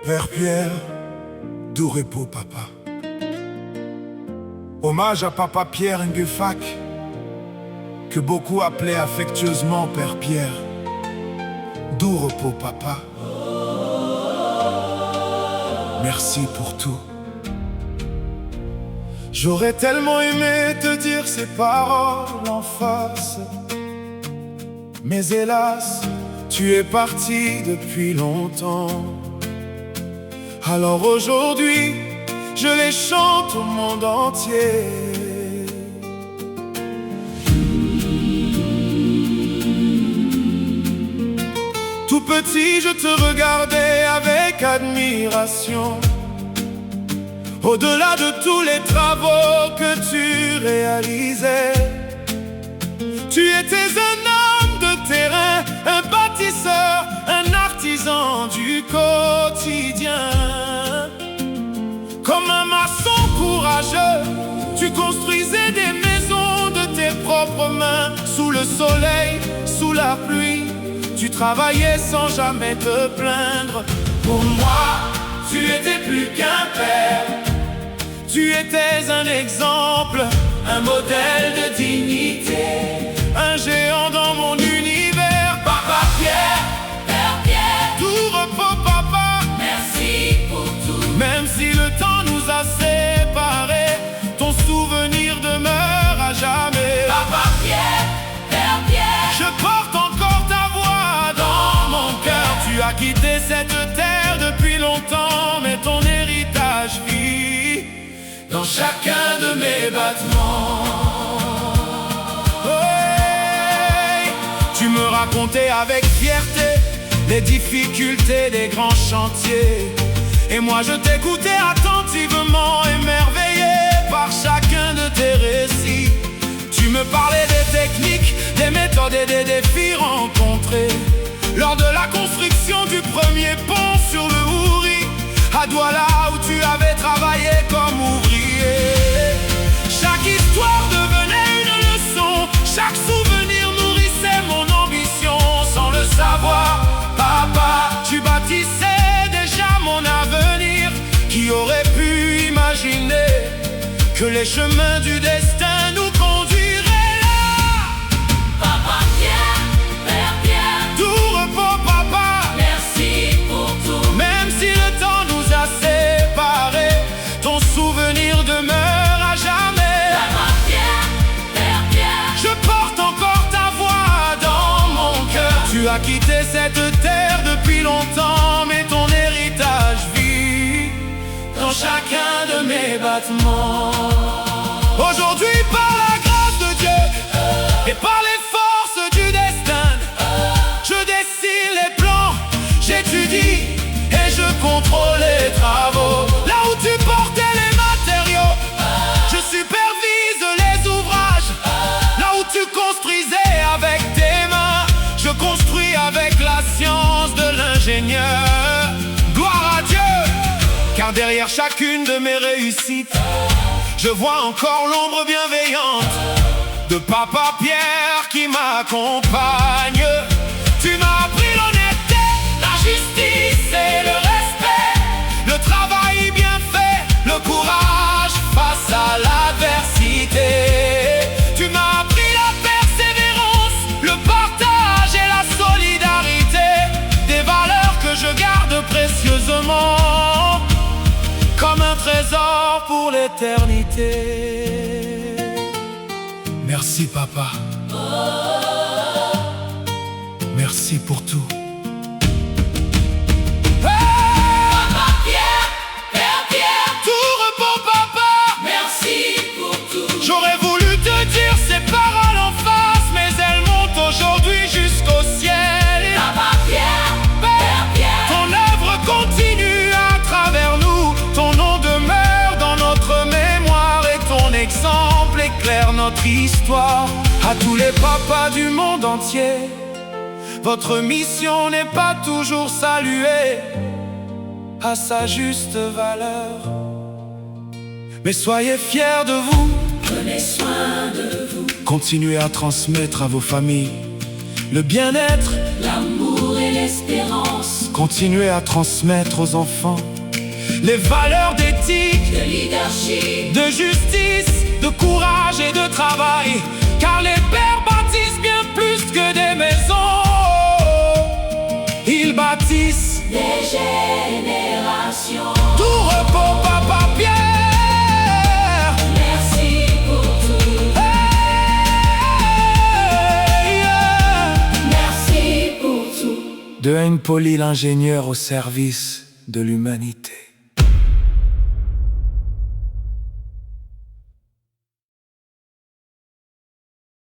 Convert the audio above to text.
Père Pierre, doux repos papa. Hommage à papa Pierre Nguefak, que beaucoup appelaient affectueusement Père Pierre. Doux repos papa. Merci pour tout. J'aurais tellement aimé te dire ces paroles en face, mais hélas, tu es parti depuis longtemps. Alors aujourd'hui, je les chante au monde entier. Tout petit, je te regardais avec admiration. Au-delà de tous les travaux que tu réalisais, tu étais un homme de terrain, un bâtisseur, un artisan du quotidien. Comme un maçon courageux, tu construisais des maisons de tes propres mains. Sous le soleil, sous la pluie, tu travaillais sans jamais te plaindre. Pour moi, tu étais plus qu'un père. Tu étais un exemple, un modèle de dignité, un géant dans mon univers. Papa Pierre, Père Pierre, tout repos papa. merci pour tout. Même si le temps nous a séparés, ton souvenir demeure à jamais. Papa Pierre, Père Pierre, Je porte encore ta voix dans mon cœur. Tu as quitté cette terre depuis longtemps, mais ton héritage vit dans chacun de mes battements. Ouais. Tu me racontais avec fierté les difficultés des grands chantiers, et moi je t'écoutais attentivement, émerveillé par chacun de tes récits. Tu me parlais des techniques, des méthodes et des défis rencontrés lors de la construction du premier pont sur le Houri, à Douala, où tu avais travaillé comme ouvrier. Chaque histoire devenait une leçon, chaque souvenir nourrissait mon ambition. Sans le savoir, papa, tu bâtissais déjà mon avenir. Qui aurait pu imaginer que les chemins du destin nous conduiraient là? Papa Pierre, Père Pierre, Tout repos papa. merci pour tout. Même si le temps nous a séparés, ton souvenir demeure à jamais. Papa Pierre, Père Pierre, Je porte encore ta voix dans mon cœur. Tu as quitté cette terre depuis longtemps, mais ton héritage vit dans chacun de mes battements. Aujourd'hui, par la grâce de Dieu et par les forces du destin, je dessine les plans, j'étudie et je contrôle les travaux. Là où tu portais les matériaux, je supervise les ouvrages. Là où tu construisais avec tes mains, je construis avec la science de l'ingénieur. Gloire à Dieu, car derrière chacune de mes réussites, je vois encore l'ombre bienveillante de Papa Pierre qui m'accompagne. Tu m'as appris l'honnêteté, la justice et le respect, le travail bien fait, le courage face à l'adversité. Tu m'as appris la persévérance, le partage et la solidarité, des valeurs que je garde précieusement comme un trésor pour l'éternité. Merci papa. Merci pour tout. Papa Pierre, Père Pierre, Tout repos papa. merci pour tout. J'aurais voulu te dire ces paroles en face, mais elles montent aujourd'hui jusqu'au ciel. Papa Pierre, Père Pierre, Ton œuvre continue à travers nous. Ton nom demeure dans notre mémoire et ton exemple éclaire notre histoire. À tous les papas du monde entier, votre mission n'est pas toujours saluée à sa juste valeur, mais soyez fiers de vous. prenez soin de vous. Continuez à transmettre à vos familles le bien-être, L'amour et l'espérance continuer à transmettre aux enfants les valeurs d'éthique, de leadership, de justice, de courage et de travail. Car les pères bâtissent bien plus que des maisons. Ils bâtissent des générations. tout repos, Papa Pierre. Merci pour tout. Hey, yeah. Merci pour tout. De Haine Poli, l'ingénieur au service de l'humanité.